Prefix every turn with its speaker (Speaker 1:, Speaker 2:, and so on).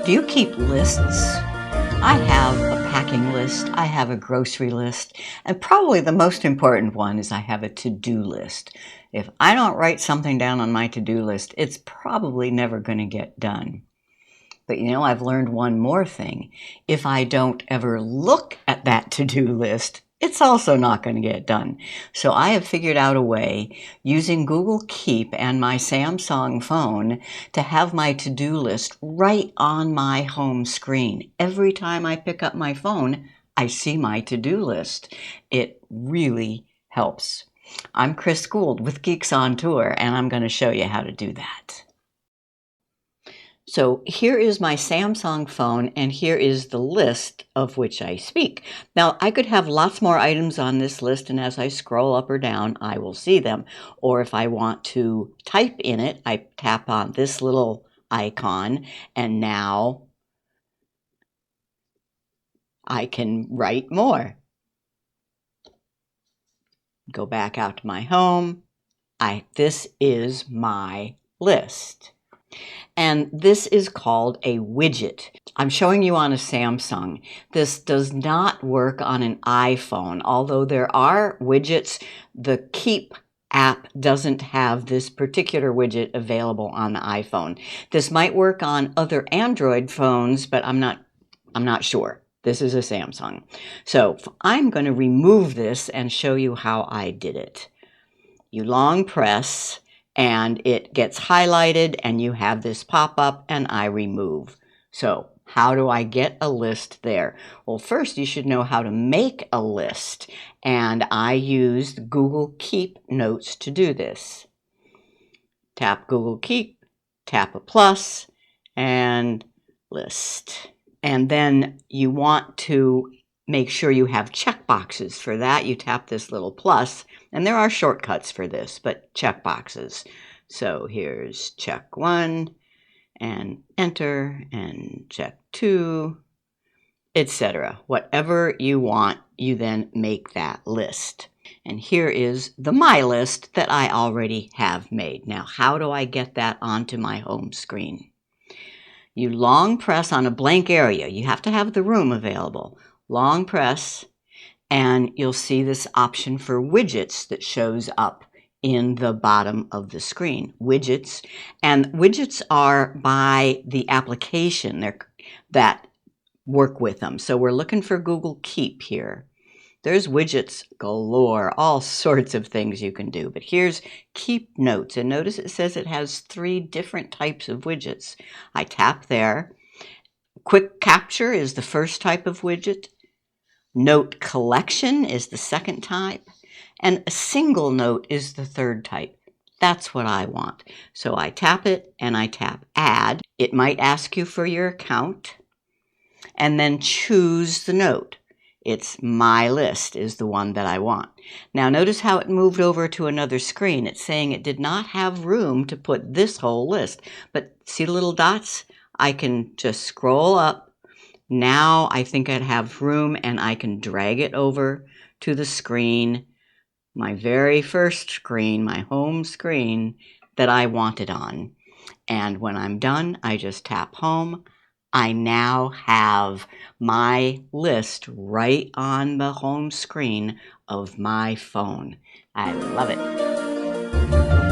Speaker 1: Do you keep lists? I have a packing list, I have a grocery list, and probably the most important one is I have a to-do list. If I don't write something down on my to-do list, it's probably never going to get done. But you know, I've learned one more thing. If I don't ever look at that to-do list, it's also not going to get done. So I have figured out a way using Google Keep and my Samsung phone to have my to-do list right on my home screen. Every time I pick up my phone, I see my to-do list. It really helps. I'm Guld with Geeks On Tour, and I'm going to show you how to do that. So here is my Samsung phone, and here is the list of which I speak. Now, I could have lots more items on this list, and as I scroll up or down, I will see them. Or if I want to type in it, I tap on this little icon, and now I can write more. Go back out to my home. This is my list. And this is called a widget. I'm showing you on a Samsung. This does not work on an iPhone. Although there are widgets, the Keep app doesn't have this particular widget available on the iPhone. This might work on other Android phones, but I'm not sure. This is a Samsung. So I'm going to remove this and show you how I did it. You long press, and it gets highlighted, and you have this pop-up, and I remove. So how do I get a list there? Well, first you should know how to make a list, and I used Google Keep Notes to do this. Tap Google Keep, tap a plus, and list. And then you want to make sure you have checkboxes. For that, you tap this little plus, and there are shortcuts for this, but checkboxes. So here's check 1, and enter, and check 2, etc. Whatever you want, you then make that list. And here is the My List that I already have made. Now, how do I get that onto my home screen? You long press on a blank area. You have to have the room available. Long press, and you'll see this option for widgets that shows up in the bottom of the screen. Widgets, and widgets are by the application that work with them. So we're looking for Google Keep here. There's widgets galore, all sorts of things you can do. But here's Keep Notes, and notice it says it has 3 different types of widgets. I tap there. Quick Capture is the first type of widget. Note Collection is the second type, and a single note is the third type. That's what I want. So I tap it, and I tap Add. It might ask you for your account, and then choose the note. It's My List is the one that I want. Now notice how it moved over to another screen. It's saying it did not have room to put this whole list, but see the little dots? I can just scroll up. Now I think I'd have room, and I can drag it over to the screen, my very first screen, my home screen that I want it on. And when I'm done, I just tap home. I now have my list right on the home screen of my phone. I love it.